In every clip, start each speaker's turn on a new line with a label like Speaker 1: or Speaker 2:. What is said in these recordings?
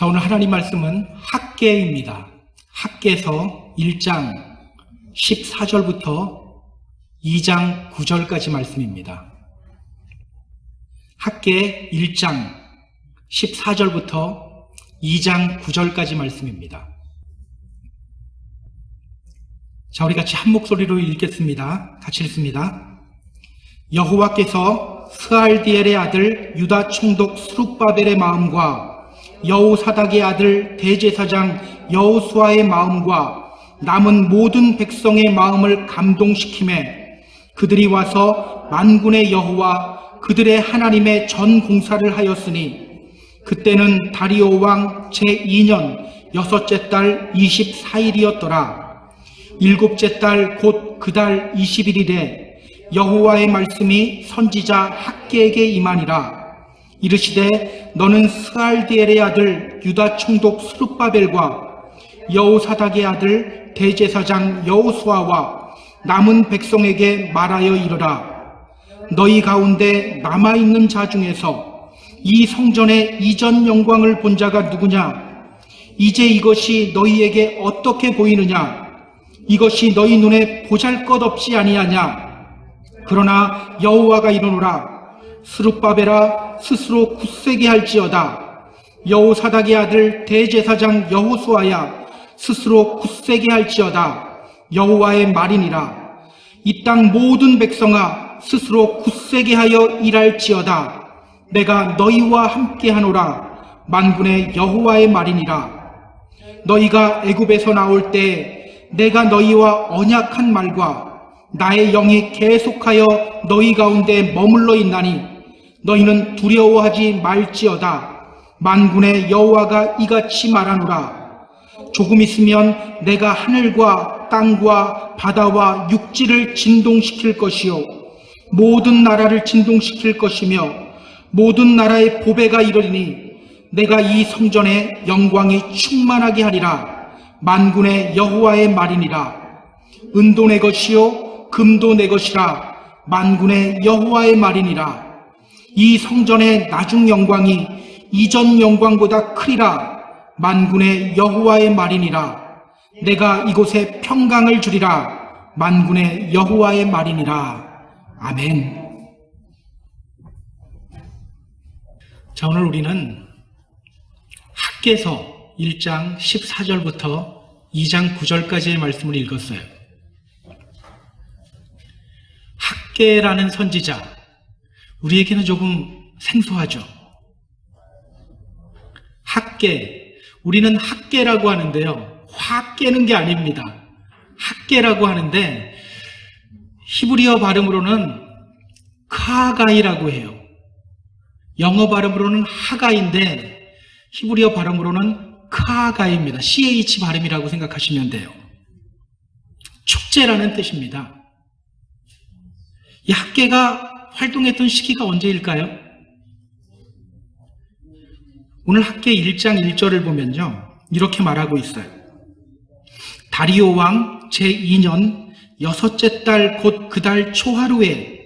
Speaker 1: 자, 오늘 하나님 말씀은 학개입니다. 학개서 1장 14절부터 2장 9절까지 말씀입니다. 학개 1장 14절부터 2장 9절까지 말씀입니다. 자, 우리 같이 한 목소리로 읽겠습니다. 같이 읽습니다. 여호와께서 스알디엘의 아들 유다 총독 스룹바벨의 마음과 여호사닥의 아들 대제사장 여호수아의 마음과 남은 모든 백성의 마음을 감동시키매 그들이 와서 만군의 여호와 그들의 하나님의 전 공사를 하였으니 그때는 다리오 왕 제2년 여섯째 달 24일이었더라. 일곱째 달 곧 그 달 21일에 여호와의 말씀이 선지자 학개에게 임하니라. 이르시되 너는 스알디엘의 아들 유다 총독 스룹바벨과 여호사닥의 아들 대제사장 여호수아와 남은 백성에게 말하여 이르라. 너희 가운데 남아있는 자 중에서 이 성전의 이전 영광을 본 자가 누구냐? 이제 이것이 너희에게 어떻게 보이느냐? 이것이 너희 눈에 보잘것없지 아니하냐? 그러나 여호와가 이르노라. 스룹바벨아 스스로 굳세게 할지어다. 여호사닥의 아들 대제사장 여호수아야 스스로 굳세게 할지어다. 여호와의 말이니라. 이 땅 모든 백성아 스스로 굳세게 하여 일할지어다. 내가 너희와 함께하노라. 만군의 여호와의 말이니라. 너희가 애굽에서 나올 때 내가 너희와 언약한 말과 나의 영이 계속하여 너희 가운데 머물러 있나니 너희는 두려워하지 말지어다. 만군의 여호와가 이같이 말하노라. 조금 있으면 내가 하늘과 땅과 바다와 육지를 진동시킬 것이요 모든 나라를 진동시킬 것이며 모든 나라의 보배가 이르리니 내가 이 성전에 영광이 충만하게 하리라. 만군의 여호와의 말이니라. 은도 내 것이요 금도 내 것이라. 만군의 여호와의 말이니라. 이 성전의 나중 영광이 이전 영광보다 크리라. 만군의 여호와의 말이니라. 내가 이곳에 평강을 주리라. 만군의 여호와의 말이니라. 아멘. 자, 오늘 우리는 학개서 1장 14절부터 2장 9절까지의 말씀을 읽었어요. 학개라는 선지자, 우리에게는 조금 생소하죠. 학개, 우리는 학개라고 하는데요, 확 깨는 게 아닙니다. 학개라고 하는데 히브리어 발음으로는 카가이라고 해요. 영어 발음으로는 하가인데 히브리어 발음으로는 카가입니다. CH 발음이라고 생각하시면 돼요. 축제라는 뜻입니다. 이 학개가 활동했던 시기가 언제일까요? 오늘 학개 1장 1절을 보면요, 이렇게 말하고 있어요. 다리오 왕 제2년 여섯째 달 곧 그 달 초하루에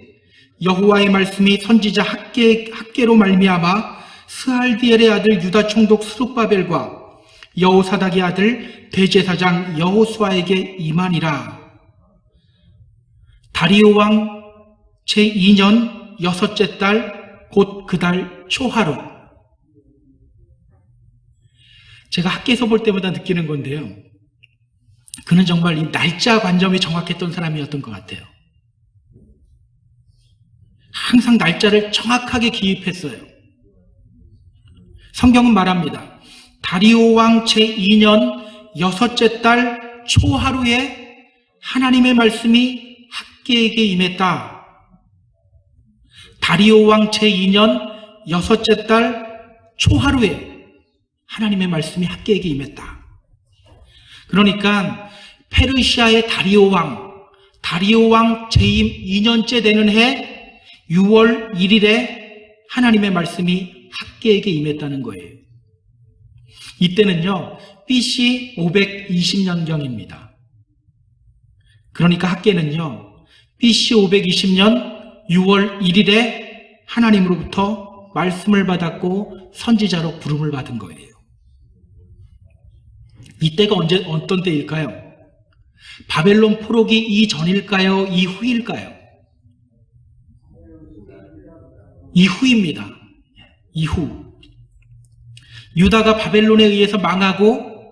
Speaker 1: 여호와의 말씀이 선지자 학개로 말미암아 스알디엘의 아들 유다 총독 스룹바벨과 여호사닥의 아들 대제사장 여호수아에게 임하니라. 다리오 왕 제2년 여섯째 달 곧 그 달 초하루. 제가 학개에서 볼 때마다 느끼는 건데요, 그는 정말 이 날짜 관점이 정확했던 사람이었던 것 같아요. 항상 날짜를 정확하게 기입했어요. 성경은 말합니다. 다리오 왕 제2년 여섯째 달 초하루에 하나님의 말씀이 학개에게 임했다. 다리오 왕 제2년 여섯째 달 초하루에 하나님의 말씀이 학개에게 임했다. 그러니까 페르시아의 다리오 왕 제2년째 되는 해 6월 1일에 하나님의 말씀이 학개에게 임했다는 거예요. 이때는요, BC 520년경입니다. 그러니까 학개는요, BC 520년 6월 1일에 하나님으로부터 말씀을 받았고 선지자로 부름을 받은 거예요. 이때가 어떤 때일까요? 바벨론 포로기 이전일까요? 이후일까요? 이후입니다. 이후. 유다가 바벨론에 의해서 망하고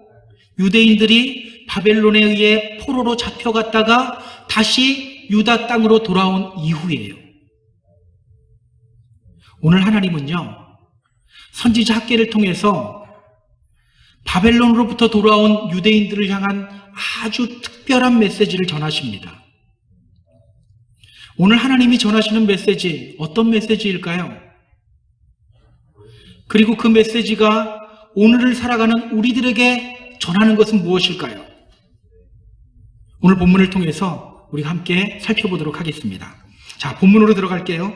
Speaker 1: 유대인들이 바벨론에 의해 포로로 잡혀갔다가 다시 유다 땅으로 돌아온 이후예요. 오늘 하나님은요, 선지자 학개를 통해서 바벨론으로부터 돌아온 유대인들을 향한 아주 특별한 메시지를 전하십니다. 오늘 하나님이 전하시는 메시지, 어떤 메시지일까요? 그리고 그 메시지가 오늘을 살아가는 우리들에게 전하는 것은 무엇일까요? 오늘 본문을 통해서 우리가 함께 살펴보도록 하겠습니다. 자, 본문으로 들어갈게요.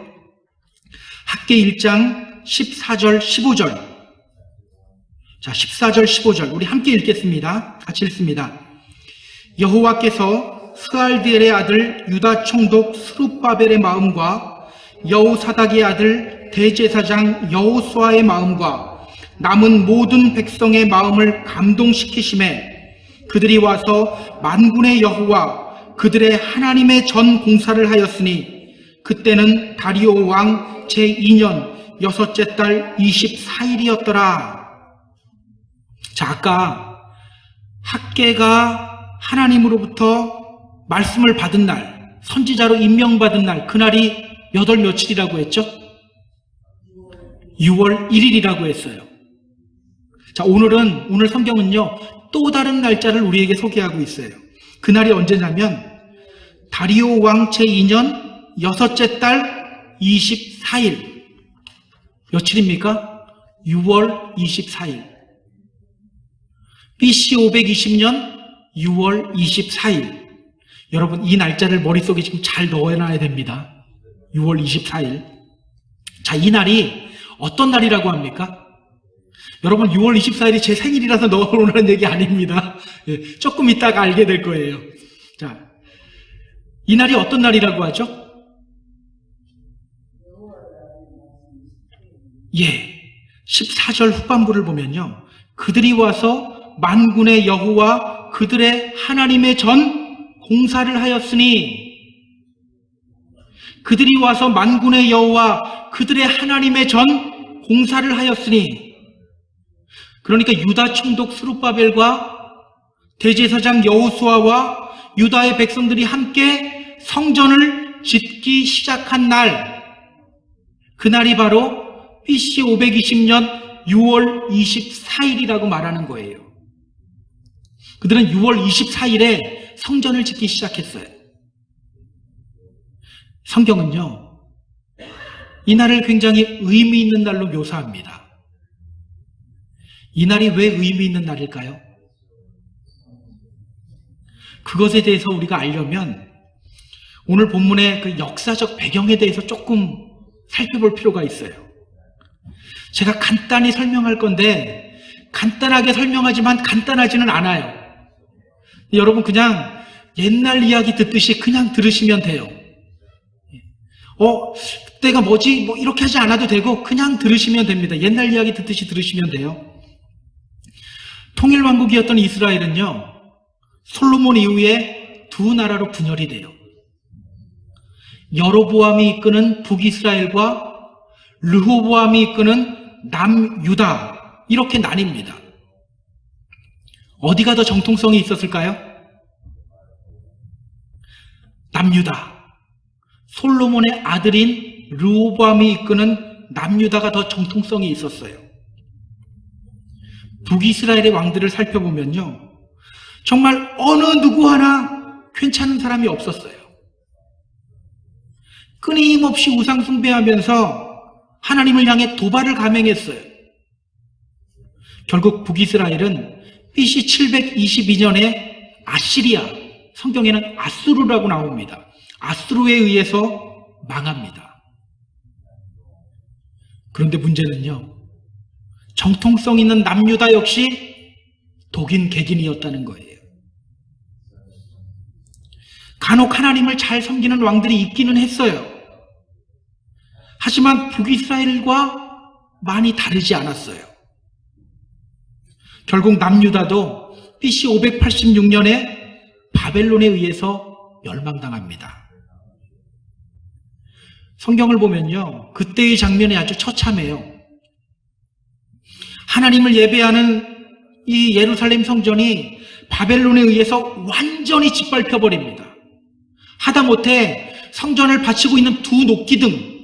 Speaker 1: 학개 1장 14절 15절. 자, 14절 15절 우리 함께 읽겠습니다. 같이 읽습니다. 여호와께서 스알디엘의 아들 유다 총독 스룹바벨의 마음과 여호사닥의 아들 대제사장 여호수아의 마음과 남은 모든 백성의 마음을 감동시키심에 그들이 와서 만군의 여호와 그들의 하나님의 전 공사를 하였으니 그때는 다리오 왕 제2년 여섯째 달 24일이었더라. 자, 아까 학개가 하나님으로부터 말씀을 받은 날, 선지자로 임명받은 날, 그날이 몇 월 며칠이라고 했죠? 6월 1일이라고 했어요. 자, 오늘 성경은요, 또 다른 날짜를 우리에게 소개하고 있어요. 그날이 언제냐면 다리오 왕 제2년 여섯째 달 24일. 며칠입니까? 6월 24일. BC 520년 6월 24일. 여러분, 이 날짜를 머릿속에 지금 잘 넣어놔야 됩니다. 6월 24일. 자, 이 날이 어떤 날이라고 합니까? 여러분, 6월 24일이 제 생일이라서 넣어놓으라는 얘기 아닙니다. 예, 조금 이따가 알게 될 거예요. 자, 이 날이 어떤 날이라고 하죠? 예, 14절 후반부를 보면요, 그들이 와서 만군의 여호와 그들의 하나님의 전 공사를 하였으니, 그들이 와서 만군의 여호와 그들의 하나님의 전 공사를 하였으니, 그러니까 유다 총독 스룹바벨과 대제사장 여호수아와 유다의 백성들이 함께 성전을 짓기 시작한 날, 그날이 바로 BC 520년 6월 24일이라고 말하는 거예요. 그들은 6월 24일에 성전을 짓기 시작했어요. 성경은요, 이 날을 굉장히 의미 있는 날로 묘사합니다. 이 날이 왜 의미 있는 날일까요? 그것에 대해서 우리가 알려면 오늘 본문의 그 역사적 배경에 대해서 조금 살펴볼 필요가 있어요. 제가 간단히 설명할 건데 간단하게 설명하지만 간단하지는 않아요. 여러분, 그냥 옛날 이야기 듣듯이 그냥 들으시면 돼요. 그때가 뭐지? 뭐 이렇게 하지 않아도 되고 그냥 들으시면 됩니다. 옛날 이야기 듣듯이 들으시면 돼요. 통일왕국이었던 이스라엘은요, 솔로몬 이후에 두 나라로 분열이 돼요. 여로보암이 이끄는 북이스라엘과 르호보암이 이끄는 남유다, 이렇게 나뉩니다. 어디가 더 정통성이 있었을까요? 남유다. 솔로몬의 아들인 르호보암이 이끄는 남유다가 더 정통성이 있었어요. 북이스라엘의 왕들을 살펴보면요, 정말 어느 누구 하나 괜찮은 사람이 없었어요. 끊임없이 우상 숭배하면서 하나님을 향해 도발을 감행했어요. 결국 북이스라엘은 BC 722년에 아시리아, 성경에는 아수르라고 나옵니다. 아수르에 의해서 망합니다. 그런데 문제는요, 정통성 있는 남유다 역시 독인 객인이었다는 거예요. 간혹 하나님을 잘 섬기는 왕들이 있기는 했어요. 하지만 북이스라엘과 많이 다르지 않았어요. 결국 남유다도 BC 586년에 바벨론에 의해서 멸망당합니다. 성경을 보면요, 그때의 장면이 아주 처참해요. 하나님을 예배하는 이 예루살렘 성전이 바벨론에 의해서 완전히 짓밟혀 버립니다. 하다못해 성전을 바치고 있는 두 녹기등,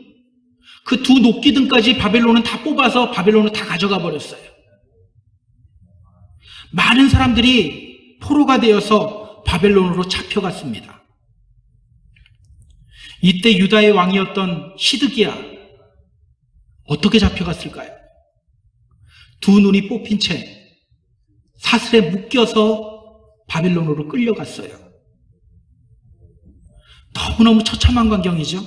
Speaker 1: 그 두 녹기등까지 바벨론은 다 뽑아서 바벨론은 다 가져가 버렸어요. 많은 사람들이 포로가 되어서 바벨론으로 잡혀갔습니다. 이때 유다의 왕이었던 시드기야, 어떻게 잡혀갔을까요? 두 눈이 뽑힌 채 사슬에 묶여서 바벨론으로 끌려갔어요. 너무너무 처참한 광경이죠.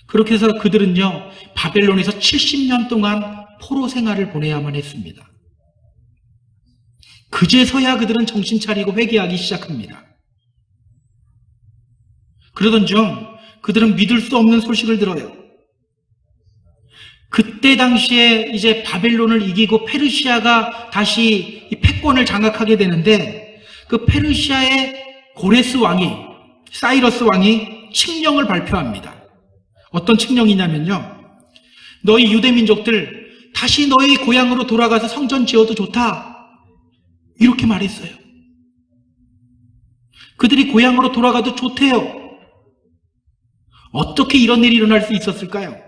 Speaker 1: 그렇게 해서 그들은요, 바벨론에서 70년 동안 포로 생활을 보내야만 했습니다. 그제서야 그들은 정신 차리고 회개하기 시작합니다. 그러던 중 그들은 믿을 수 없는 소식을 들어요. 그때 당시에 이제 바벨론을 이기고 페르시아가 다시 이 패권을 장악하게 되는데, 그 페르시아의 고레스 왕이, 사이러스 왕이 칙령을 발표합니다. 어떤 칙령이냐면요, 너희 유대민족들 다시 너희 고향으로 돌아가서 성전 지어도 좋다, 이렇게 말했어요. 그들이 고향으로 돌아가도 좋대요. 어떻게 이런 일이 일어날 수 있었을까요?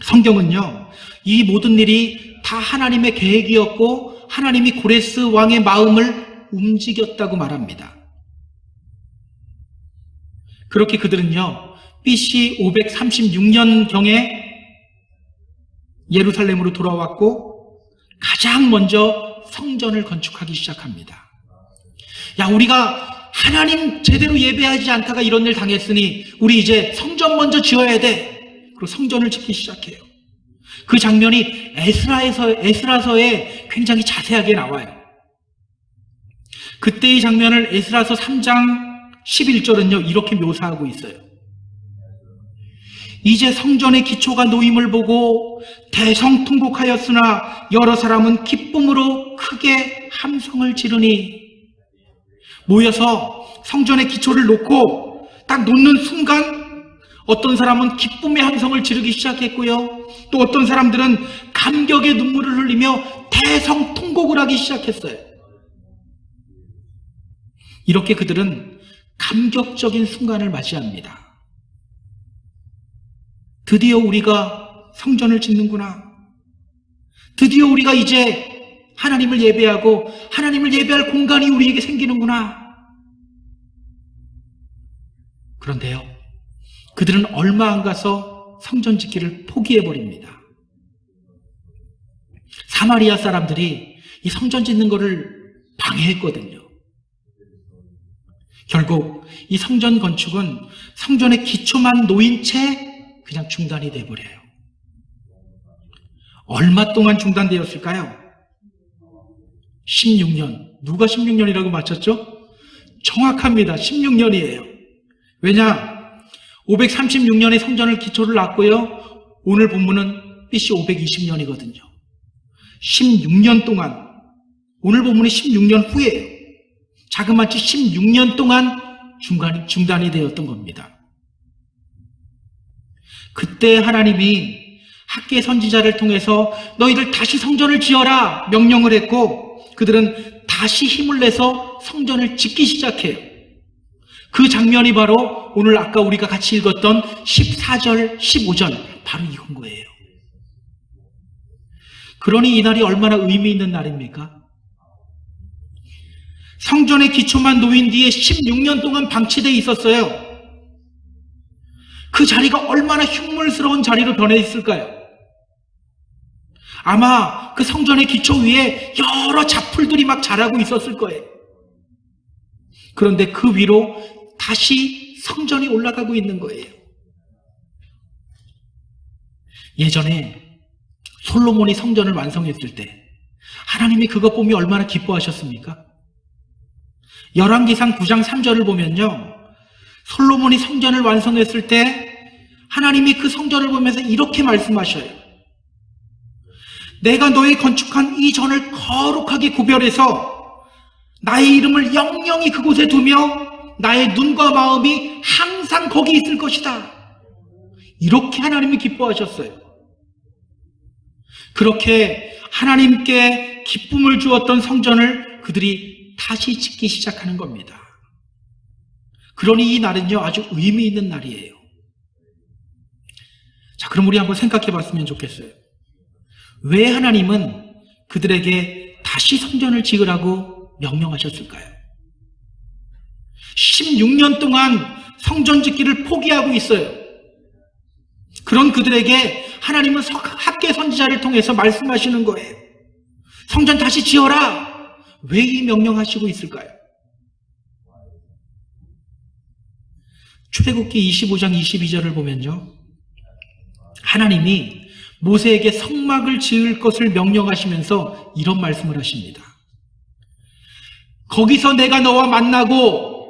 Speaker 1: 성경은요, 이 모든 일이 다 하나님의 계획이었고 하나님이 고레스 왕의 마음을 움직였다고 말합니다. 그렇게 그들은요, BC 536년경에 예루살렘으로 돌아왔고 가장 먼저 성전을 건축하기 시작합니다. 야, 우리가 하나님 제대로 예배하지 않다가 이런 일 당했으니 우리 이제 성전 먼저 지어야 돼. 그리고 성전을 짓기 시작해요. 그 장면이 에스라서에 굉장히 자세하게 나와요. 그때의 장면을 에스라서 3장 11절은요, 이렇게 묘사하고 있어요. 이제 성전의 기초가 놓임을 보고 대성통곡하였으나 여러 사람은 기쁨으로 크게 함성을 지르니, 모여서 성전의 기초를 놓고 딱 놓는 순간 어떤 사람은 기쁨의 함성을 지르기 시작했고요, 또 어떤 사람들은 감격의 눈물을 흘리며 대성통곡을 하기 시작했어요. 이렇게 그들은 감격적인 순간을 맞이합니다. 드디어 우리가 성전을 짓는구나. 드디어 우리가 이제 하나님을 예배하고 하나님을 예배할 공간이 우리에게 생기는구나. 그런데요, 그들은 얼마 안 가서 성전 짓기를 포기해버립니다. 사마리아 사람들이 이 성전 짓는 것을 방해했거든요. 결국 이 성전 건축은 성전의 기초만 놓인 채 그냥 중단이 돼버려요. 얼마 동안 중단되었을까요? 16년. 누가 16년이라고 맞췄죠? 정확합니다. 16년이에요. 왜냐? 536년에 성전을 기초를 놨고요, 오늘 본문은 BC 520년이거든요. 16년 동안, 오늘 본문이 16년 후예요. 자그마치 16년 동안 중단이 되었던 겁니다. 그때 하나님이 학개 선지자를 통해서 너희들 다시 성전을 지어라 명령을 했고, 그들은 다시 힘을 내서 성전을 짓기 시작해요. 그 장면이 바로 오늘 아까 우리가 같이 읽었던 14절, 15절, 바로 이건 거예요. 그러니 이날이 얼마나 의미 있는 날입니까? 성전의 기초만 놓인 뒤에 16년 동안 방치되어 있었어요. 그 자리가 얼마나 흉물스러운 자리로 변해 있을까요? 아마 그 성전의 기초 위에 여러 잡풀들이 막 자라고 있었을 거예요. 그런데 그 위로 다시 성전이 올라가고 있는 거예요. 예전에 솔로몬이 성전을 완성했을 때 하나님이 그것 보며 얼마나 기뻐하셨습니까? 열왕기상 9장 3절을 보면요, 솔로몬이 성전을 완성했을 때 하나님이 그 성전을 보면서 이렇게 말씀하셔요. 내가 너의 건축한 이 전을 거룩하게 구별해서 나의 이름을 영영히 그곳에 두며 나의 눈과 마음이 항상 거기 있을 것이다. 이렇게 하나님이 기뻐하셨어요. 그렇게 하나님께 기쁨을 주었던 성전을 그들이 다시 짓기 시작하는 겁니다. 그러니 이 날은요, 아주 의미 있는 날이에요. 자, 그럼 우리 한번 생각해 봤으면 좋겠어요. 왜 하나님은 그들에게 다시 성전을 지으라고 명령하셨을까요? 16년 동안 성전 짓기를 포기하고 있어요. 그런 그들에게 하나님은 학개 선지자를 통해서 말씀하시는 거예요. 성전 다시 지어라. 왜 이 명령하시고 있을까요? 출애굽기 25장 22절을 보면요, 하나님이 모세에게 성막을 지을 것을 명령하시면서 이런 말씀을 하십니다. 거기서 내가 너와 만나고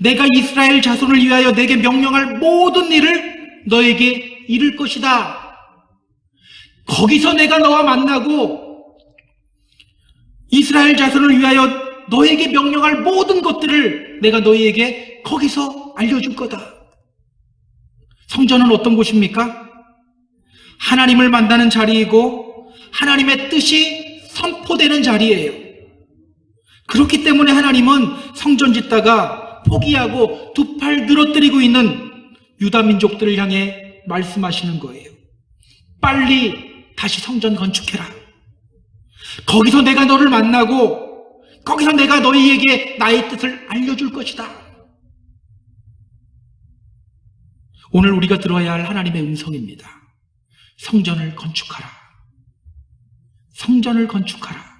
Speaker 1: 내가 이스라엘 자손을 위하여 내게 명령할 모든 일을 너에게 이룰 것이다. 거기서 내가 너와 만나고 이스라엘 자손을 위하여 너에게 명령할 모든 것들을 내가 너희에게 거기서 알려줄 거다. 성전은 어떤 곳입니까? 하나님을 만나는 자리이고 하나님의 뜻이 선포되는 자리예요. 그렇기 때문에 하나님은 성전 짓다가 포기하고 두 팔 늘어뜨리고 있는 유다 민족들을 향해 말씀하시는 거예요. 빨리 다시 성전 건축해라. 거기서 내가 너를 만나고 거기서 내가 너희에게 나의 뜻을 알려줄 것이다. 오늘 우리가 들어야 할 하나님의 음성입니다. 성전을 건축하라. 성전을 건축하라.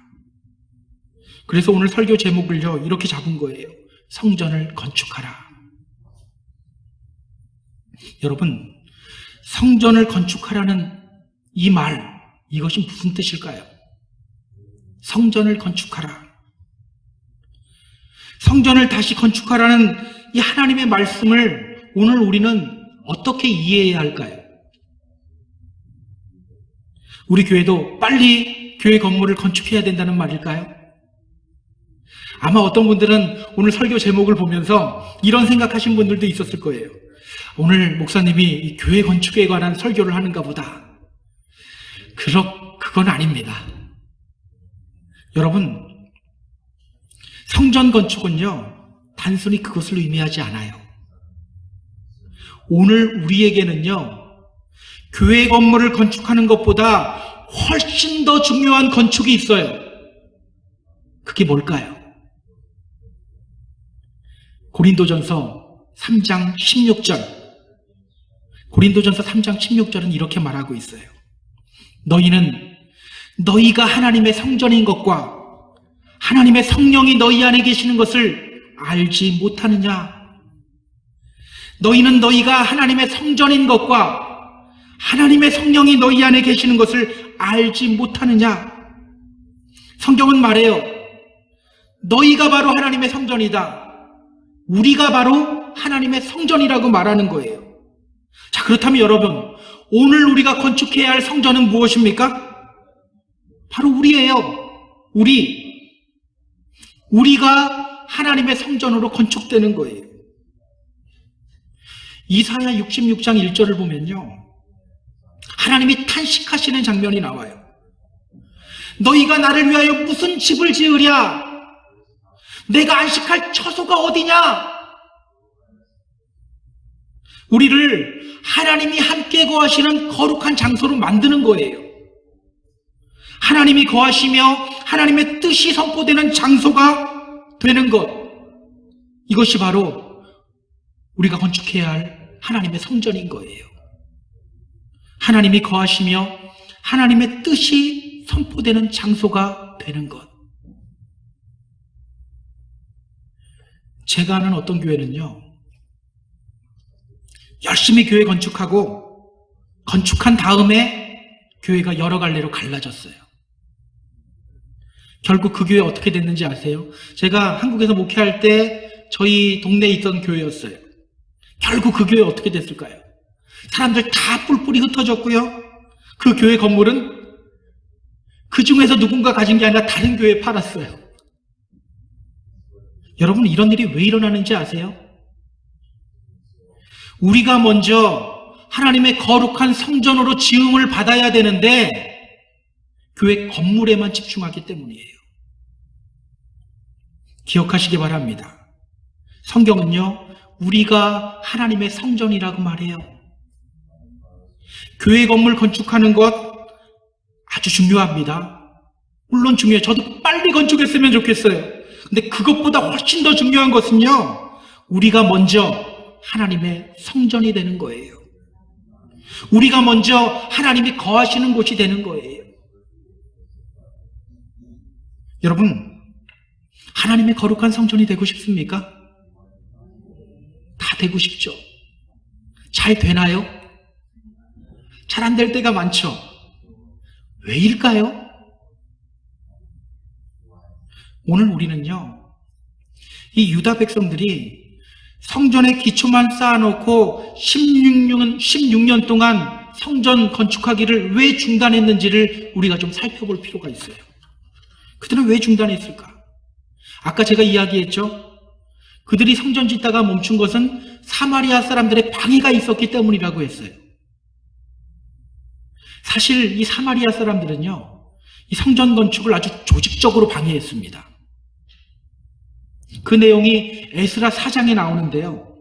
Speaker 1: 그래서 오늘 설교 제목을요, 이렇게 잡은 거예요. 성전을 건축하라. 여러분, 성전을 건축하라는 이 말, 이것이 무슨 뜻일까요? 성전을 건축하라. 성전을 다시 건축하라는 이 하나님의 말씀을 오늘 우리는 어떻게 이해해야 할까요? 우리 교회도 빨리 교회 건물을 건축해야 된다는 말일까요? 아마 어떤 분들은 오늘 설교 제목을 보면서 이런 생각하신 분들도 있었을 거예요. 오늘 목사님이 교회 건축에 관한 설교를 하는가 보다. 그건 아닙니다. 여러분, 성전 건축은요, 단순히 그것을 의미하지 않아요. 오늘 우리에게는요, 교회 건물을 건축하는 것보다 훨씬 더 중요한 건축이 있어요. 그게 뭘까요? 고린도전서 3장 16절. 고린도전서 3장 16절은 이렇게 말하고 있어요. 너희는 너희가 하나님의 성전인 것과 하나님의 성령이 너희 안에 계시는 것을 알지 못하느냐? 너희는 너희가 하나님의 성전인 것과 하나님의 성령이 너희 안에 계시는 것을 알지 못하느냐? 성경은 말해요. 너희가 바로 하나님의 성전이다. 우리가 바로 하나님의 성전이라고 말하는 거예요. 자, 그렇다면 여러분, 오늘 우리가 건축해야 할 성전은 무엇입니까? 바로 우리예요. 우리가 하나님의 성전으로 건축되는 거예요. 이사야 66장 1절을 보면요, 하나님이 탄식하시는 장면이 나와요. 너희가 나를 위하여 무슨 집을 지으랴? 내가 안식할 처소가 어디냐? 우리를 하나님이 함께 거하시는 거룩한 장소로 만드는 거예요. 하나님이 거하시며 하나님의 뜻이 선포되는 장소가 되는 것, 이것이 바로 우리가 건축해야 할 하나님의 성전인 거예요. 하나님이 거하시며 하나님의 뜻이 선포되는 장소가 되는 것. 제가 아는 어떤 교회는요, 열심히 교회 건축하고 건축한 다음에 교회가 여러 갈래로 갈라졌어요. 결국 그 교회 어떻게 됐는지 아세요? 제가 한국에서 목회할 때 저희 동네에 있던 교회였어요. 결국 그 교회 어떻게 됐을까요? 사람들 다 뿔뿔이 흩어졌고요. 그 교회 건물은 그 중에서 누군가 가진 게 아니라 다른 교회에 팔았어요. 여러분, 이런 일이 왜 일어나는지 아세요? 우리가 먼저 하나님의 거룩한 성전으로 지음을 받아야 되는데 교회 건물에만 집중하기 때문이에요. 기억하시기 바랍니다. 성경은요, 우리가 하나님의 성전이라고 말해요. 교회 건물 건축하는 것 아주 중요합니다. 물론 중요해요. 저도 빨리 건축했으면 좋겠어요. 근데 그것보다 훨씬 더 중요한 것은요, 우리가 먼저 하나님의 성전이 되는 거예요. 우리가 먼저 하나님이 거하시는 곳이 되는 거예요. 여러분, 하나님의 거룩한 성전이 되고 싶습니까? 다 되고 싶죠. 잘 되나요? 잘 안 될 때가 많죠. 왜일까요? 오늘 우리는요, 이 유다 백성들이 성전의 기초만 쌓아놓고 16년 동안 성전 건축하기를 왜 중단했는지를 우리가 좀 살펴볼 필요가 있어요. 그들은 왜 중단했을까? 아까 제가 이야기했죠. 그들이 성전 짓다가 멈춘 것은 사마리아 사람들의 방해가 있었기 때문이라고 했어요. 사실 이 사마리아 사람들은요, 이 성전 건축을 아주 조직적으로 방해했습니다. 그 내용이 에스라 4장에 나오는데요.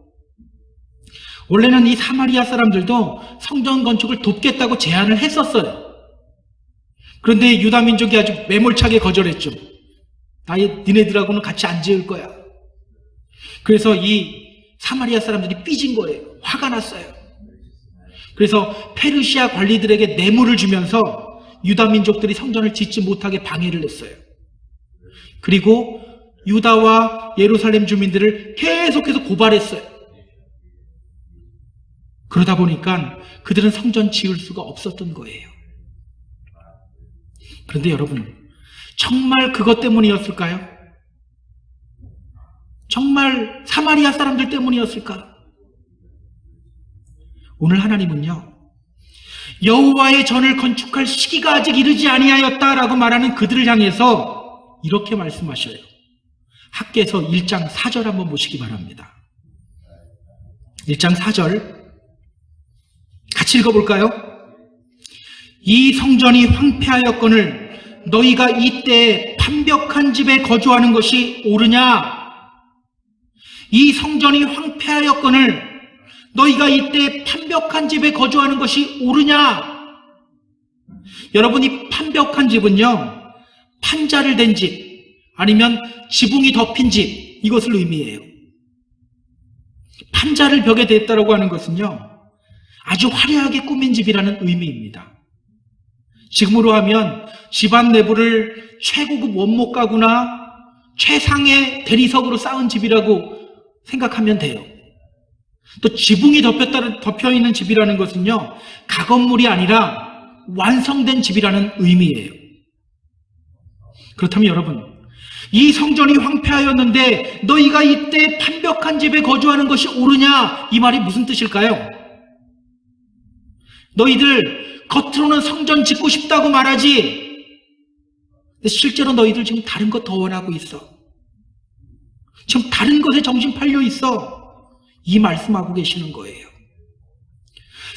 Speaker 1: 원래는 이 사마리아 사람들도 성전 건축을 돕겠다고 제안을 했었어요. 그런데 유다 민족이 아주 매몰차게 거절했죠. 니네들하고는 같이 안 지을 거야. 그래서 이 사마리아 사람들이 삐진 거예요. 화가 났어요. 그래서 페르시아 관리들에게 뇌물을 주면서 유다 민족들이 성전을 짓지 못하게 방해를 했어요. 그리고 유다와 예루살렘 주민들을 계속해서 고발했어요. 그러다 보니까 그들은 성전 지을 수가 없었던 거예요. 그런데 여러분, 정말 그것 때문이었을까요? 정말 사마리아 사람들 때문이었을까? 오늘 하나님은요, 여호와의 전을 건축할 시기가 아직 이르지 아니하였다라고 말하는 그들을 향해서 이렇게 말씀하셔요. 학개서 1장 4절 한번 보시기 바랍니다. 1장 4절 같이 읽어볼까요? 이 성전이 황폐하였거늘 너희가 이때 판벽한 집에 거주하는 것이 옳으냐? 이 성전이 황폐하였거늘 너희가 이때 판벽한 집에 거주하는 것이 옳으냐? 여러분, 이 판벽한 집은요, 판자를 댄 집, 아니면 지붕이 덮인 집, 이것을 의미해요. 판자를 벽에 댔다라고 하는 것은요, 아주 화려하게 꾸민 집이라는 의미입니다. 지금으로 하면 집안 내부를 최고급 원목 가구나 최상의 대리석으로 쌓은 집이라고 생각하면 돼요. 또 지붕이 덮여 있는 집이라는 것은요, 가건물이 아니라 완성된 집이라는 의미예요. 그렇다면 여러분, 이 성전이 황폐하였는데 너희가 이때 판벽한 집에 거주하는 것이 옳으냐? 이 말이 무슨 뜻일까요? 너희들 겉으로는 성전 짓고 싶다고 말하지, 근데 실제로 너희들 지금 다른 것 더 원하고 있어. 지금 다른 것에 정신 팔려 있어. 이 말씀하고 계시는 거예요.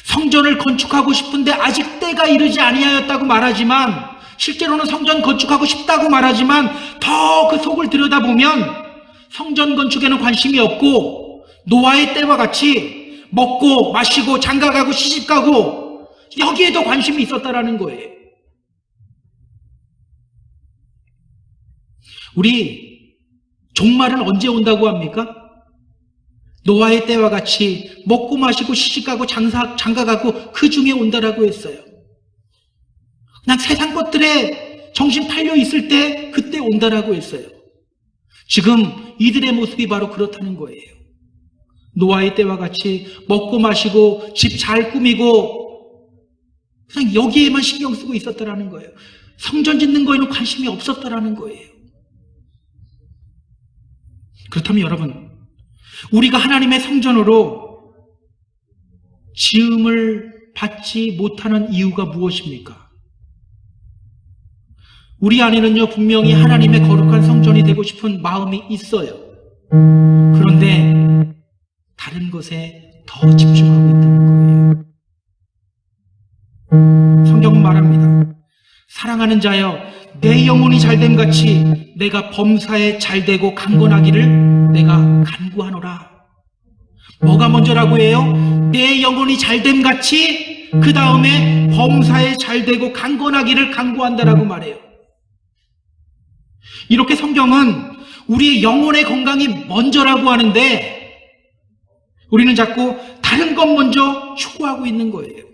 Speaker 1: 성전을 건축하고 싶은데 아직 때가 이르지 아니하였다고 말하지만, 실제로는 성전 건축하고 싶다고 말하지만 더 그 속을 들여다보면 성전 건축에는 관심이 없고 노아의 때와 같이 먹고 마시고 장가가고 시집가고 여기에 더 관심이 있었다라는 거예요. 우리 종말은 언제 온다고 합니까? 노아의 때와 같이 먹고 마시고 시집가고 장가가고 그 중에 온다라고 했어요. 그냥 세상 것들에 정신 팔려 있을 때 그때 온다라고 했어요. 지금 이들의 모습이 바로 그렇다는 거예요. 노아의 때와 같이 먹고 마시고 집 잘 꾸미고 그냥 여기에만 신경 쓰고 있었다라는 거예요. 성전 짓는 거에는 관심이 없었다라는 거예요. 그렇다면 여러분, 우리가 하나님의 성전으로 지음을 받지 못하는 이유가 무엇입니까? 우리 안에는요, 분명히 하나님의 거룩한 성전이 되고 싶은 마음이 있어요. 그런데 다른 것에 더 집중하고 있다는 거예요. 성경은 말합니다. 사랑하는 자여, 내 영혼이 잘됨 같이 내가 범사에 잘되고 강건하기를 내가 간구하노라. 뭐가 먼저라고 해요? 내 영혼이 잘됨 같이 그 다음에 범사에 잘되고 강건하기를 간구한다라고 말해요. 이렇게 성경은 우리의 영혼의 건강이 먼저라고 하는데 우리는 자꾸 다른 것 먼저 추구하고 있는 거예요.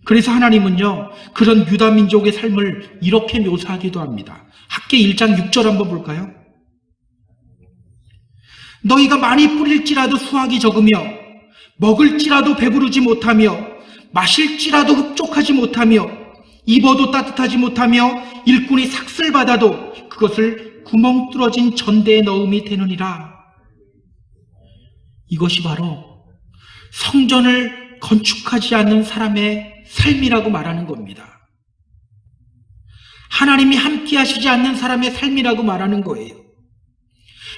Speaker 1: 그래서 하나님은요, 그런 유다 민족의 삶을 이렇게 묘사하기도 합니다. 학계 1장 6절 한번 볼까요? 너희가 많이 뿌릴지라도 수확이 적으며 먹을지라도 배부르지 못하며 마실지라도 흡족하지 못하며 입어도 따뜻하지 못하며 일꾼이 삭슬 받아도 그것을 구멍 뚫어진 전대에 넣음이 되느니라. 이것이 바로 성전을 건축하지 않는 사람의 삶이라고 말하는 겁니다. 하나님이 함께 하시지 않는 사람의 삶이라고 말하는 거예요.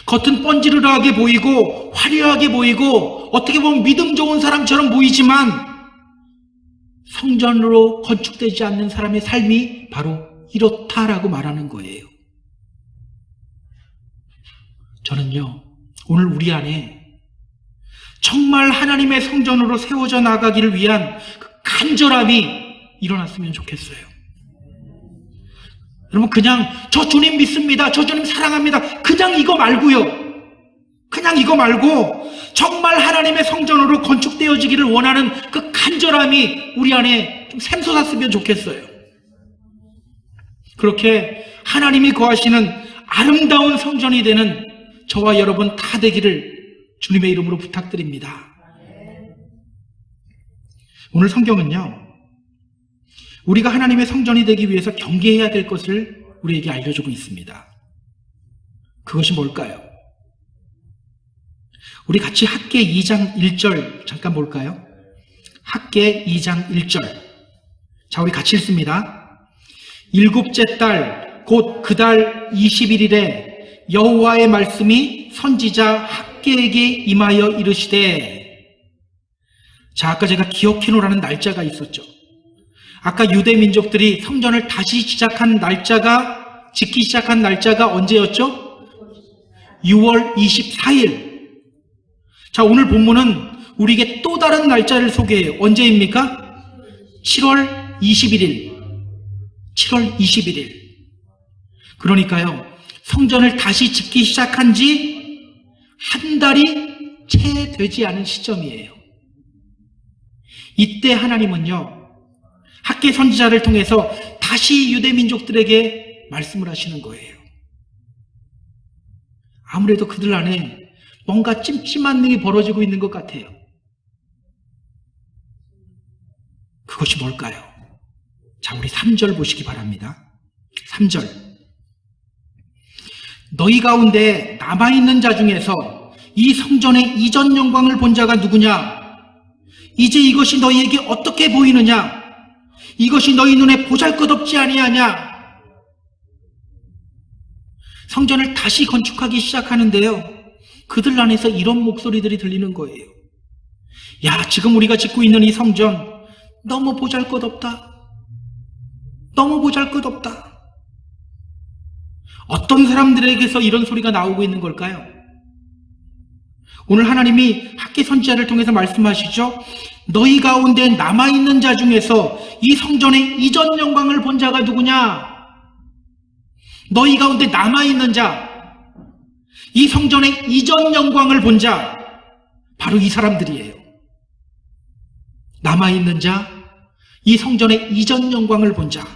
Speaker 1: 겉은 번지르르하게 보이고 화려하게 보이고 어떻게 보면 믿음 좋은 사람처럼 보이지만 성전으로 건축되지 않는 사람의 삶이 바로 이렇다라고 말하는 거예요. 저는요, 오늘 우리 안에 정말 하나님의 성전으로 세워져 나가기를 위한 그 간절함이 일어났으면 좋겠어요. 여러분, 그냥 저 주님 믿습니다, 저 주님 사랑합니다, 그냥 이거 말고요. 그냥 이거 말고 정말 하나님의 성전으로 건축되어지기를 원하는 그 간절함이 우리 안에 좀 샘솟았으면 좋겠어요. 그렇게 하나님이 거하시는 아름다운 성전이 되는 저와 여러분 다 되기를 주님의 이름으로 부탁드립니다. 오늘 성경은요, 우리가 하나님의 성전이 되기 위해서 경계해야 될 것을 우리에게 알려주고 있습니다. 그것이 뭘까요? 우리 같이 학계 2장 1절 잠깐 볼까요? 학계 2장 1절. 자, 우리 같이 읽습니다. 일곱째 달, 곧 그 달 21일에 여호와의 말씀이 선지자 학계에게 임하여 이르시되. 자, 아까 제가 기억해놓으라는 날짜가 있었죠. 아까 유대 민족들이 성전을 다시 짓기 시작한 날짜가 언제였죠? 6월 24일. 자, 오늘 본문은 우리에게 또 다른 날짜를 소개해요. 언제입니까? 7월 21일. 7월 21일. 그러니까요, 성전을 다시 짓기 시작한 지 한 달이 채 되지 않은 시점이에요. 이때 하나님은요, 학계 선지자를 통해서 다시 유대 민족들에게 말씀을 하시는 거예요. 아무래도 그들 안에 뭔가 찜찜한 일이 벌어지고 있는 것 같아요. 그것이 뭘까요? 자, 우리 3절 보시기 바랍니다. 3절. 너희 가운데 남아있는 자 중에서 이 성전의 이전 영광을 본 자가 누구냐? 이제 이것이 너희에게 어떻게 보이느냐? 이것이 너희 눈에 보잘것없지 아니하냐? 성전을 다시 건축하기 시작하는데요, 그들 안에서 이런 목소리들이 들리는 거예요. 야, 지금 우리가 짓고 있는 이 성전 너무 보잘것없다. 너무 보잘것없다. 어떤 사람들에게서 이런 소리가 나오고 있는 걸까요? 오늘 하나님이 학계 선지자를 통해서 말씀하시죠. 너희 가운데 남아있는 자 중에서 이 성전의 이전 영광을 본 자가 누구냐? 너희 가운데 남아있는 자, 이 성전의 이전 영광을 본 자, 바로 이 사람들이에요. 남아있는 자, 이 성전의 이전 영광을 본 자.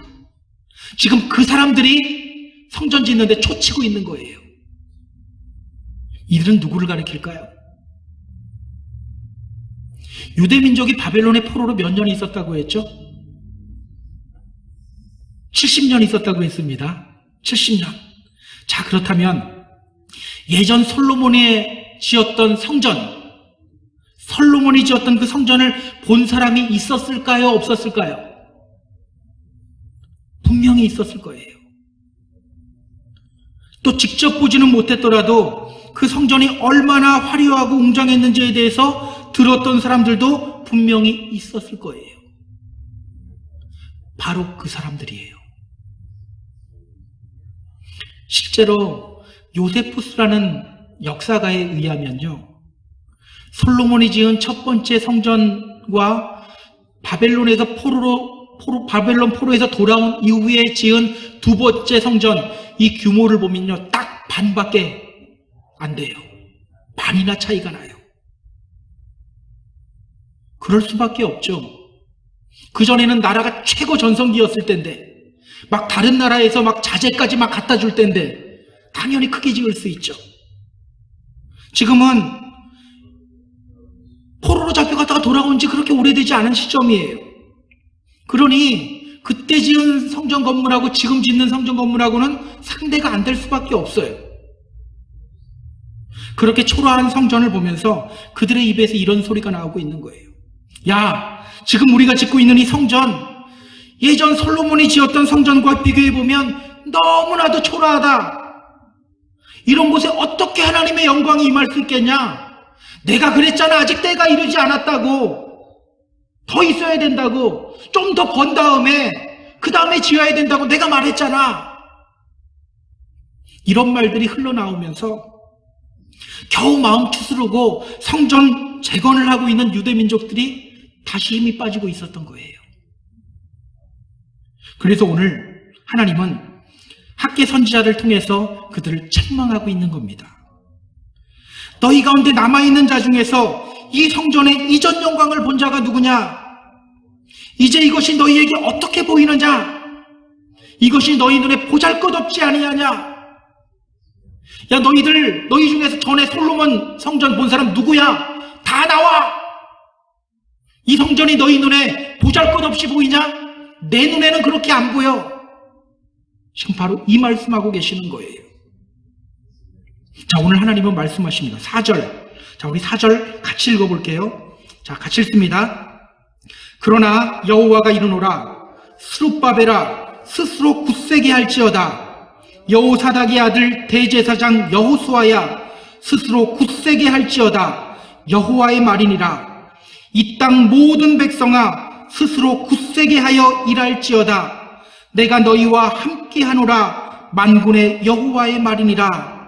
Speaker 1: 지금 그 사람들이 성전 짓는데 초치고 있는 거예요. 이들은 누구를 가리킬까요? 유대 민족이 바벨론의 포로로 몇 년 있었다고 했죠? 70년 있었다고 했습니다. 70년. 자, 그렇다면 예전 솔로몬이 지었던 성전, 솔로몬이 지었던 그 성전을 본 사람이 있었을까요? 없었을까요? 분명히 있었을 거예요. 또 직접 보지는 못했더라도 그 성전이 얼마나 화려하고 웅장했는지에 대해서 들었던 사람들도 분명히 있었을 거예요. 바로 그 사람들이에요. 실제로 요세푸스라는 역사가에 의하면요, 솔로몬이 지은 첫 번째 성전과 바벨론에서 바벨론 포로에서 돌아온 이후에 지은 두 번째 성전, 이 규모를 보면요, 딱 반밖에 안 돼요. 반이나 차이가 나요. 그럴 수밖에 없죠. 그전에는 나라가 최고 전성기였을 때인데, 막 다른 나라에서 막 자재까지 막 갖다 줄 때인데, 당연히 크게 지을 수 있죠. 지금은 포로로 잡혀갔다가 돌아온 지 그렇게 오래되지 않은 시점이에요. 그러니 그때 지은 성전 건물하고 지금 짓는 성전 건물하고는 상대가 안 될 수밖에 없어요. 그렇게 초라한 성전을 보면서 그들의 입에서 이런 소리가 나오고 있는 거예요. 야, 지금 우리가 짓고 있는 이 성전, 예전 솔로몬이 지었던 성전과 비교해보면 너무나도 초라하다. 이런 곳에 어떻게 하나님의 영광이 임할 수 있겠냐? 내가 그랬잖아. 아직 때가 이르지 않았다고. 더 있어야 된다고. 좀 더 번 다음에, 그 다음에 지어야 된다고 내가 말했잖아. 이런 말들이 흘러나오면서 겨우 마음 추스르고 성전 재건을 하고 있는 유대 민족들이 다시 힘이 빠지고 있었던 거예요. 그래서 오늘 하나님은 학개 선지자를 통해서 그들을 책망하고 있는 겁니다. 너희 가운데 남아있는 자 중에서 이 성전의 이전 영광을 본 자가 누구냐? 이제 이것이 너희에게 어떻게 보이느냐? 이것이 너희 눈에 보잘것없지 아니하냐? 야, 너희 중에서 전에 솔로몬 성전 본 사람 누구야? 다 나와! 이 성전이 너희 눈에 보잘것없이 보이냐? 내 눈에는 그렇게 안 보여. 지금 바로 이 말씀하고 계시는 거예요. 자, 오늘 하나님은 말씀하십니다. 4절. 자, 우리 4절 같이 읽어볼게요. 자, 같이 읽습니다. 그러나 여호와가 이르노라. 스룹바벨아, 스스로 굳세게 할지어다. 여호사닥의 아들 대제사장 여호수아야, 스스로 굳세게 할지어다. 여호와의 말이니라. 이 땅 모든 백성아, 스스로 굳세게 하여 일할지어다. 내가 너희와 함께하노라. 만군의 여호와의 말이니라.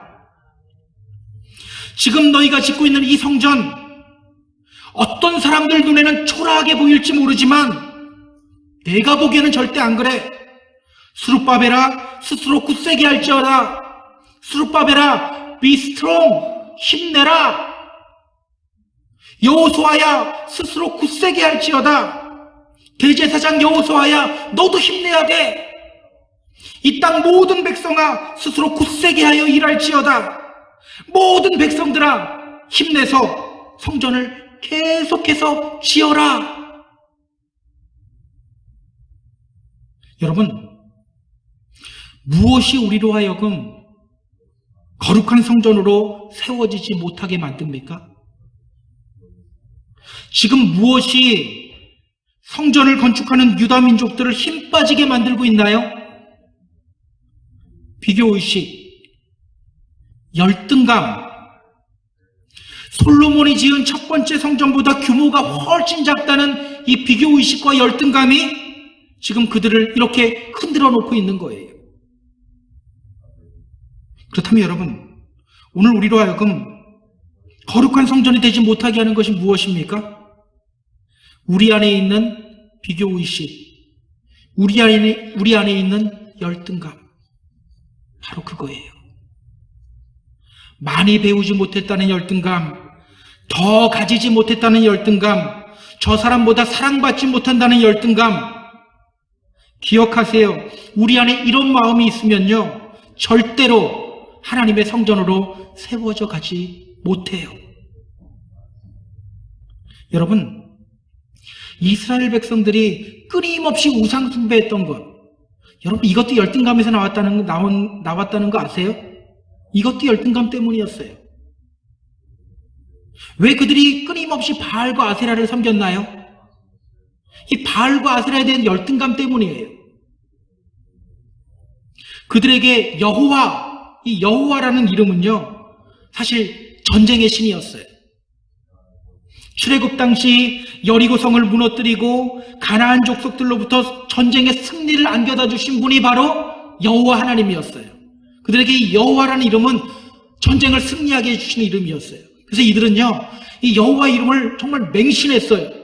Speaker 1: 지금 너희가 짓고 있는 이 성전, 어떤 사람들 눈에는 초라하게 보일지 모르지만 내가 보기에는 절대 안 그래. 스룹바벨아, 스스로 굳세게 할지어다. 스룹바벨아, be strong, 힘내라. 여호수아야, 스스로 굳세게 할지어다. 대제사장 여호수아야, 너도 힘내야 돼. 이 땅 모든 백성아, 스스로 굳세게 하여 일할지어다. 모든 백성들아, 힘내서 성전을 계속해서 지어라. 여러분, 무엇이 우리로 하여금 거룩한 성전으로 세워지지 못하게 만듭니까? 지금 무엇이 성전을 건축하는 유다 민족들을 힘 빠지게 만들고 있나요? 비교의식, 열등감. 솔로몬이 지은 첫 번째 성전보다 규모가 훨씬 작다는 이 비교의식과 열등감이 지금 그들을 이렇게 흔들어 놓고 있는 거예요. 그렇다면 여러분, 오늘 우리로 하여금 거룩한 성전이 되지 못하게 하는 것이 무엇입니까? 우리 안에 있는 비교의식, 우리 안에 있는 열등감, 바로 그거예요. 많이 배우지 못했다는 열등감, 더 가지지 못했다는 열등감, 저 사람보다 사랑받지 못한다는 열등감. 기억하세요. 우리 안에 이런 마음이 있으면요, 절대로 하나님의 성전으로 세워져 가지 못해요. 여러분, 이스라엘 백성들이 끊임없이 우상 숭배했던 것, 여러분 이것도 열등감에서 나왔다는 거 아세요? 이것도 열등감 때문이었어요. 왜 그들이 끊임없이 바알과 아세라를 섬겼나요? 이 바알과 아세라에 대한 열등감 때문이에요. 그들에게 여호와, 이 여호와라는 이름은요, 사실 전쟁의 신이었어요. 출애굽 당시 여리고성을 무너뜨리고 가나안 족속들로부터 전쟁의 승리를 안겨다 주신 분이 바로 여호와 하나님이었어요. 그들에게 이 여호와라는 이름은 전쟁을 승리하게 해주신 이름이었어요. 그래서 이들은요, 이 여호와 이름을 정말 맹신했어요.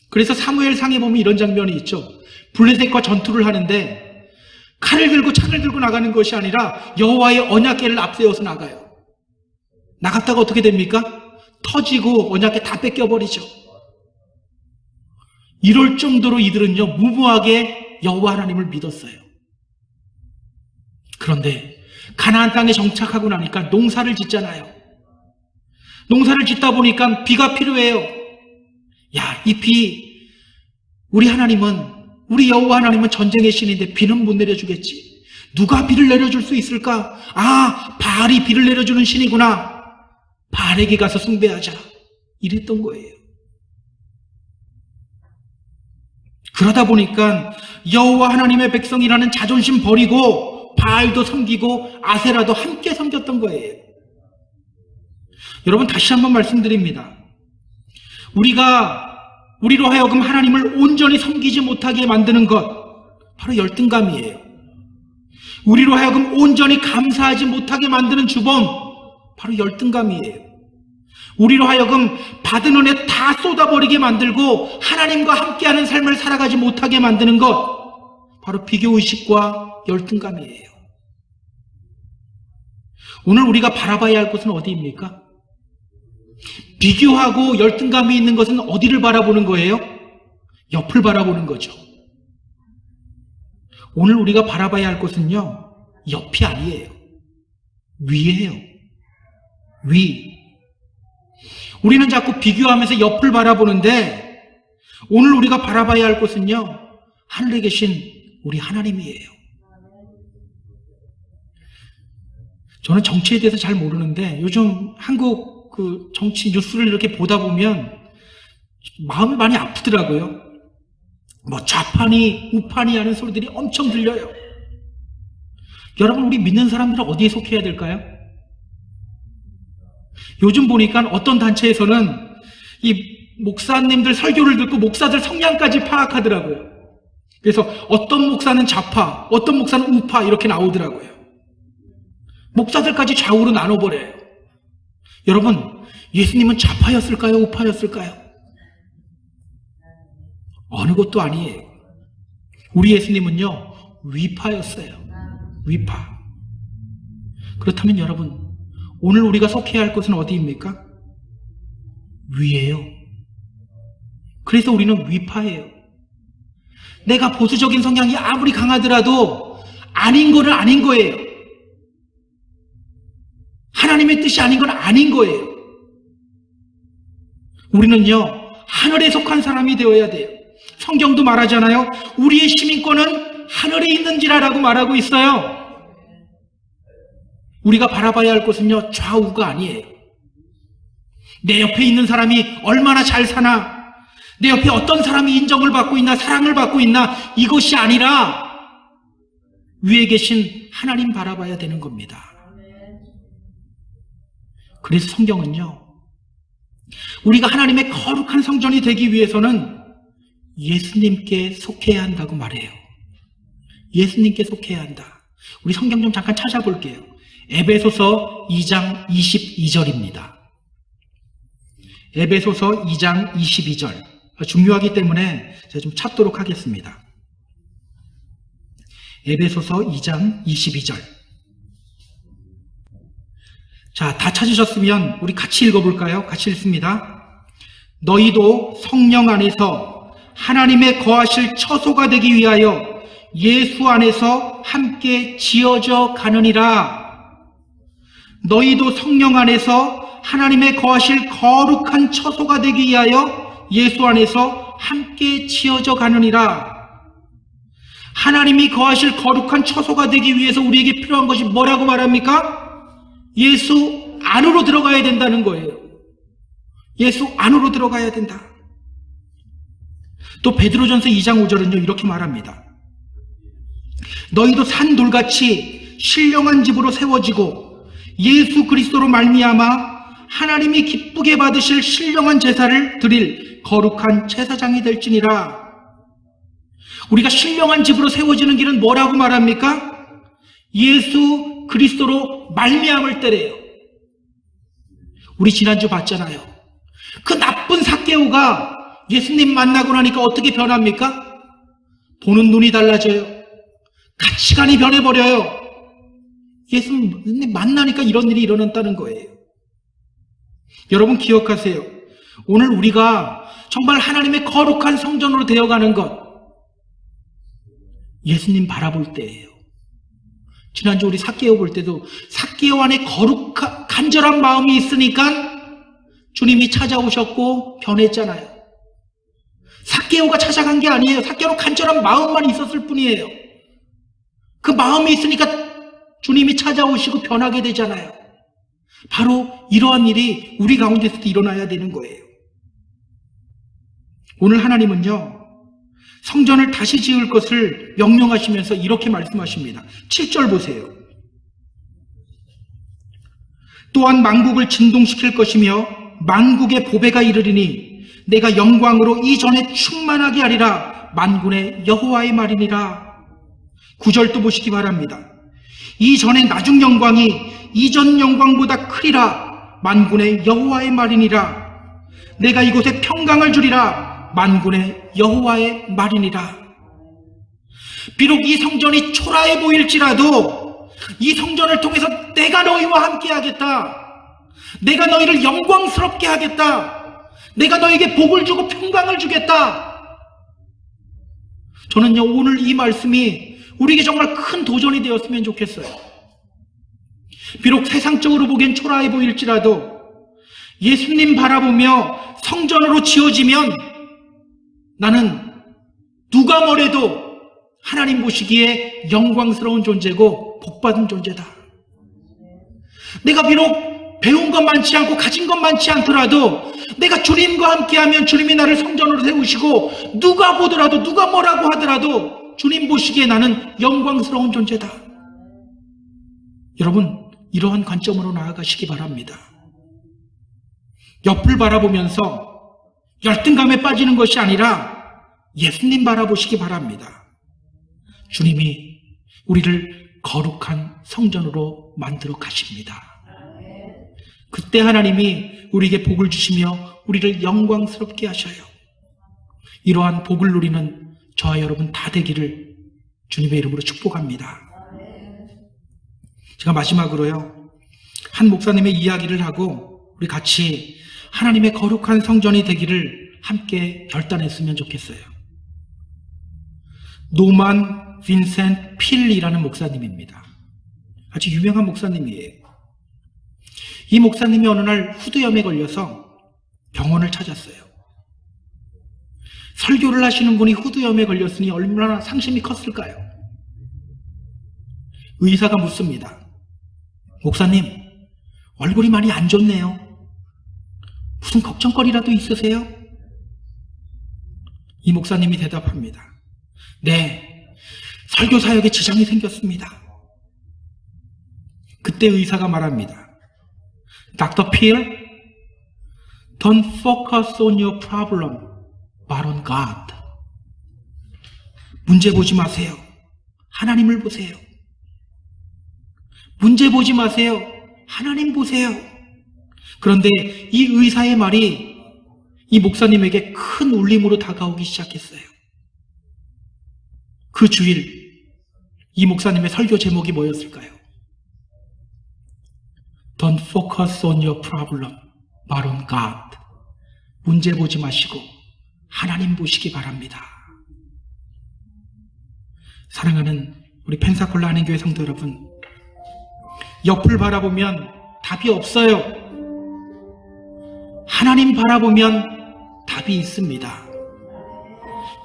Speaker 1: 그래서 사무엘상에 보면 이런 장면이 있죠. 블레셋과 전투를 하는데 칼을 들고 창을 들고 나가는 것이 아니라 여호와의 언약궤를 앞세워서 나가요. 나갔다가 어떻게 됩니까? 터지고 언약궤 다 뺏겨버리죠. 이럴 정도로 이들은요, 무모하게 여호와 하나님을 믿었어요. 그런데 가나안 땅에 정착하고 나니까 농사를 짓잖아요. 농사를 짓다 보니까 비가 필요해요. 야, 이 비, 우리 여호와 하나님은 전쟁의 신인데 비는 못 내려주겠지. 누가 비를 내려줄 수 있을까? 아, 바알이 비를 내려주는 신이구나. 바알에게 가서 숭배하자. 이랬던 거예요. 그러다 보니까 여호와 하나님의 백성이라는 자존심 버리고 바알도 섬기고 아세라도 함께 섬겼던 거예요. 여러분, 다시 한번 말씀드립니다. 우리로 하여금 하나님을 온전히 섬기지 못하게 만드는 것, 바로 열등감이에요. 우리로 하여금 온전히 감사하지 못하게 만드는 주범, 바로 열등감이에요. 우리로 하여금 받은 은혜 다 쏟아버리게 만들고 하나님과 함께하는 삶을 살아가지 못하게 만드는 것, 바로 비교의식과 열등감이에요. 오늘 우리가 바라봐야 할 곳은 어디입니까? 비교하고 열등감이 있는 것은 어디를 바라보는 거예요? 옆을 바라보는 거죠. 오늘 우리가 바라봐야 할 곳은요, 옆이 아니에요. 위예요. 위. 우리는 자꾸 비교하면서 옆을 바라보는데 오늘 우리가 바라봐야 할 곳은요, 하늘에 계신 우리 하나님이에요. 저는 정치에 대해서 잘 모르는데 요즘 한국 그 정치 뉴스를 이렇게 보다 보면 마음이 많이 아프더라고요. 뭐 좌판이 우판이 하는 소리들이 엄청 들려요. 여러분, 우리 믿는 사람들은 어디에 속해야 될까요? 요즘 보니까 어떤 단체에서는 이 목사님들 설교를 듣고 목사들 성향까지 파악하더라고요. 그래서 어떤 목사는 좌파, 어떤 목사는 우파 이렇게 나오더라고요. 목사들까지 좌우로 나눠버려요. 여러분, 예수님은 좌파였을까요? 우파였을까요? 어느 것도 아니에요. 우리 예수님은요, 위파였어요. 위파. 그렇다면 여러분, 오늘 우리가 속해야 할 곳은 어디입니까? 위예요. 그래서 우리는 위파예요. 내가 보수적인 성향이 아무리 강하더라도 아닌 거는 아닌 거예요. 하나님의 뜻이 아닌 건 아닌 거예요. 우리는요, 하늘에 속한 사람이 되어야 돼요. 성경도 말하잖아요. 우리의 시민권은 하늘에 있는지라라고 말하고 있어요. 우리가 바라봐야 할 곳은요, 좌우가 아니에요. 내 옆에 있는 사람이 얼마나 잘 사나, 내 옆에 어떤 사람이 인정을 받고 있나, 사랑을 받고 있나, 이것이 아니라 위에 계신 하나님 바라봐야 되는 겁니다. 그래서 성경은요, 우리가 하나님의 거룩한 성전이 되기 위해서는 예수님께 속해야 한다고 말해요. 예수님께 속해야 한다. 우리 성경 좀 잠깐 찾아볼게요. 에베소서 2장 22절입니다. 에베소서 2장 22절. 중요하기 때문에 제가 좀 찾도록 하겠습니다. 에베소서 2장 22절. 자, 다 찾으셨으면 우리 같이 읽어볼까요? 같이 읽습니다. 너희도 성령 안에서 하나님의 거하실 처소가 되기 위하여 예수 안에서 함께 지어져 가느니라. 너희도 성령 안에서 하나님의 거하실 거룩한 처소가 되기 위하여 예수 안에서 함께 지어져 가느니라. 하나님이 거하실 거룩한 처소가 되기 위해서 우리에게 필요한 것이 뭐라고 말합니까? 예수 안으로 들어가야 된다는 거예요. 예수 안으로 들어가야 된다. 또 베드로전서 2장 5절은요, 이렇게 말합니다. 너희도 산돌같이 신령한 집으로 세워지고 예수 그리스도로 말미암아 하나님이 기쁘게 받으실 신령한 제사를 드릴 거룩한 제사장이 될지니라. 우리가 신령한 집으로 세워지는 길은 뭐라고 말합니까? 예수 그리스도로 말미암을 때래요. 우리 지난주 봤잖아요. 그 나쁜 삭개오가 예수님 만나고 나니까 어떻게 변합니까? 보는 눈이 달라져요. 가치관이 변해버려요. 예수님 만나니까 이런 일이 일어난다는 거예요. 여러분 기억하세요. 오늘 우리가 정말 하나님의 거룩한 성전으로 되어가는 것, 예수님 바라볼 때예요. 지난주 우리 삭개오 볼 때도 삭개오 안에 거룩한 간절한 마음이 있으니까 주님이 찾아오셨고 변했잖아요. 삭개오가 찾아간 게 아니에요. 삭개오는 간절한 마음만 있었을 뿐이에요. 그 마음이 있으니까 주님이 찾아오시고 변하게 되잖아요. 바로 이러한 일이 우리 가운데서도 일어나야 되는 거예요. 오늘 하나님은요, 성전을 다시 지을 것을 명령하시면서 이렇게 말씀하십니다. 7절 보세요. 또한 만국을 진동시킬 것이며 만국의 보배가 이르리니 내가 영광으로 이전에 충만하게 하리라. 만군의 여호와의 말이니라. 9절도 보시기 바랍니다. 이전의 나중 영광이 이전 영광보다 크리라. 만군의 여호와의 말이니라. 내가 이곳에 평강을 주리라. 만군의 여호와의 말이니라. 비록 이 성전이 초라해 보일지라도 이 성전을 통해서 내가 너희와 함께 하겠다. 내가 너희를 영광스럽게 하겠다. 내가 너에게 복을 주고 평강을 주겠다. 저는요, 오늘 이 말씀이 우리에게 정말 큰 도전이 되었으면 좋겠어요. 비록 세상적으로 보기엔 초라해 보일지라도 예수님 바라보며 성전으로 지어지면 나는 누가 뭐래도 하나님 보시기에 영광스러운 존재고 복받은 존재다. 내가 비록 배운 것 많지 않고 가진 것 많지 않더라도 내가 주님과 함께하면 주님이 나를 성전으로 세우시고 누가 보더라도 누가 뭐라고 하더라도 주님 보시기에 나는 영광스러운 존재다. 여러분, 이러한 관점으로 나아가시기 바랍니다. 옆을 바라보면서 열등감에 빠지는 것이 아니라 예수님 바라보시기 바랍니다. 주님이 우리를 거룩한 성전으로 만들어 가십니다. 그때 하나님이 우리에게 복을 주시며 우리를 영광스럽게 하셔요. 이러한 복을 누리는 저와 여러분 다 되기를 주님의 이름으로 축복합니다. 제가 마지막으로요, 한 목사님의 이야기를 하고 우리 같이 하나님의 거룩한 성전이 되기를 함께 결단했으면 좋겠어요. 노만 빈센트 필리라는 목사님입니다. 아주 유명한 목사님이에요. 이 목사님이 어느 날 후두염에 걸려서 병원을 찾았어요. 설교를 하시는 분이 후두염에 걸렸으니 얼마나 상심이 컸을까요? 의사가 묻습니다. 목사님, 얼굴이 많이 안 좋네요. 무슨 걱정거리라도 있으세요? 이 목사님이 대답합니다. 네, 설교 사역에 지장이 생겼습니다. 그때 의사가 말합니다. Dr. Phil, don't focus on your problem, but on God. 문제 보지 마세요. 하나님을 보세요. 문제 보지 마세요. 하나님 보세요. 그런데 이 의사의 말이 이 목사님에게 큰 울림으로 다가오기 시작했어요. 그 주일 이 목사님의 설교 제목이 뭐였을까요? Don't focus on your problem, but on God. 문제 보지 마시고 하나님 보시기 바랍니다. 사랑하는 우리 펜사콜라 한인교회 성도 여러분, 옆을 바라보면 답이 없어요. 하나님 바라보면 답이 있습니다.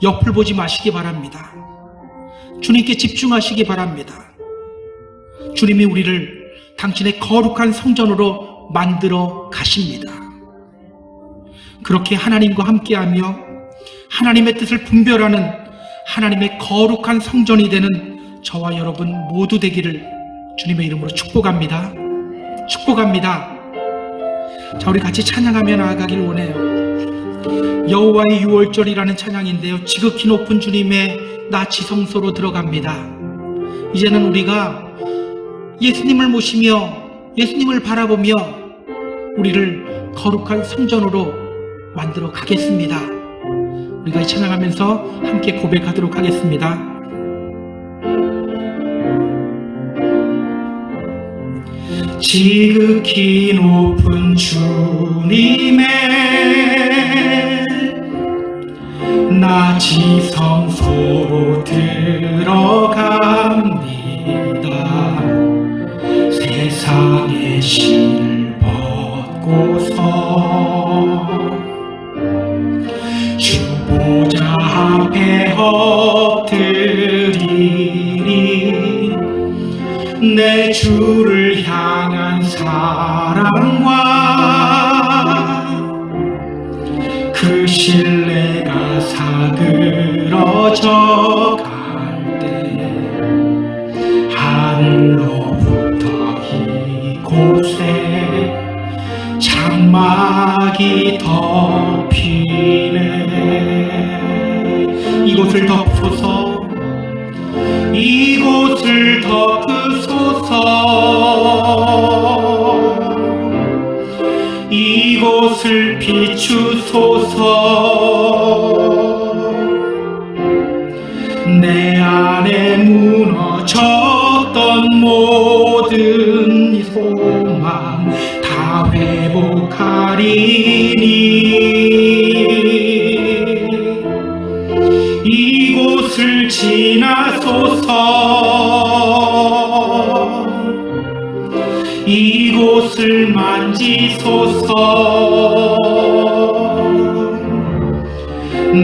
Speaker 1: 옆을 보지 마시기 바랍니다. 주님께 집중하시기 바랍니다. 주님이 우리를 당신의 거룩한 성전으로 만들어 가십니다. 그렇게 하나님과 함께하며 하나님의 뜻을 분별하는 하나님의 거룩한 성전이 되는 저와 여러분 모두 되기를 주님의 이름으로 축복합니다. 축복합니다. 자, 우리 같이 찬양하며 나아가길 원해요. 여호와의 유월절이라는 찬양인데요, 지극히 높은 주님의 나 지성소로 들어갑니다. 이제는 우리가 예수님을 모시며 예수님을 바라보며 우리를 거룩한 성전으로 만들어 가겠습니다. 우리가 이 찬양하면서 함께 고백하도록 하겠습니다. 지극히 높은 주님의 나 지성소로 들어갑니다. 세상의 실을 벗고서 주 보좌 앞에 엎드리니 내 주를 향한 사랑과 그 신뢰가 사그러져 갈 때 하늘로부터 이곳에 장막이 덮이네. 이곳을 덮소서, 이곳을 덮으소서, 이곳을 비추소서. 내 안에 무너졌던 모든 소망 다 회복하리니 이곳을 지나소서, 이곳을 만지소서.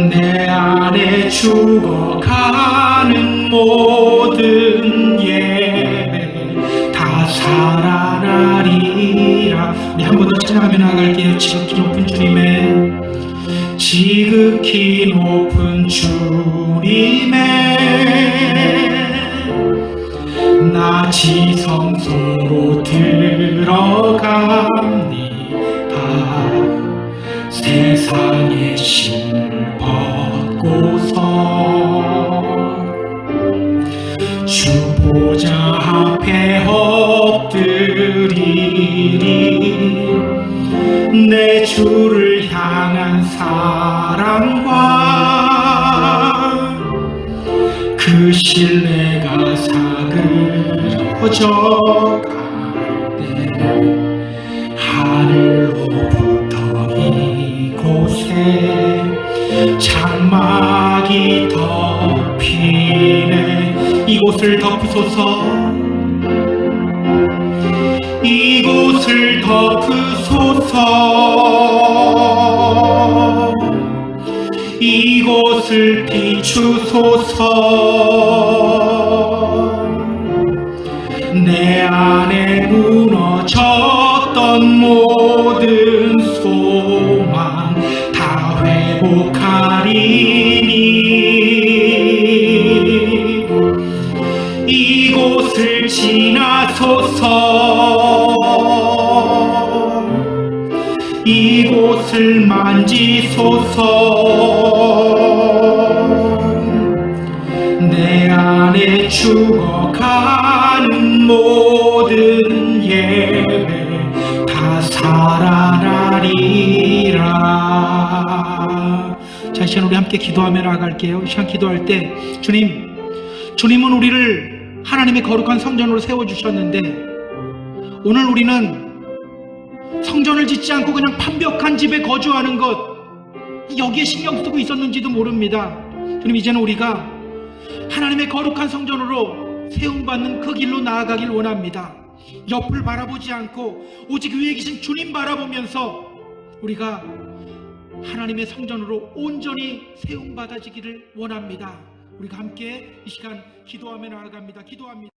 Speaker 1: 내 안에 죽어가는 모든 예배 다 살아나리라. 우리 한 번 더 찬양하며 나갈게요. 지극히 높은 주님의, 지극히 높은 주님의 나 지성소로 들어갑니다. 세상의 신을 벗고서 주 보좌 앞에 엎드리니 내 주를 향한 사랑과 그 신뢰가 사그러져 갈 때 하늘로부터 이곳에 장막이 덮이네. 이곳을 덮으소서, 이곳을 덮으소서, 이곳을 비추소서. 내 안에 무너졌던 모든 소망 다 회복하리니 이곳을 지나소서, 이곳을 만지소서. 내 안에 죽어가는 모든 예배 다 살아나리라. 자, 이 시간 우리 함께 기도하며 나아갈게요. 이 시간 기도할 때 주님은 우리를 하나님의 거룩한 성전으로 세워주셨는데 오늘 우리는 성전을 짓지 않고 그냥 판벽한 집에 거주하는 것, 여기에 신경 쓰고 있었는지도 모릅니다. 주님, 이제는 우리가 하나님의 거룩한 성전으로 세움받는 그 길로 나아가길 원합니다. 옆을 바라보지 않고 오직 위에 계신 주님 바라보면서 우리가 하나님의 성전으로 온전히 세움받아지기를 원합니다. 우리가 함께 이 시간 기도하며 나아갑니다. 기도합니다.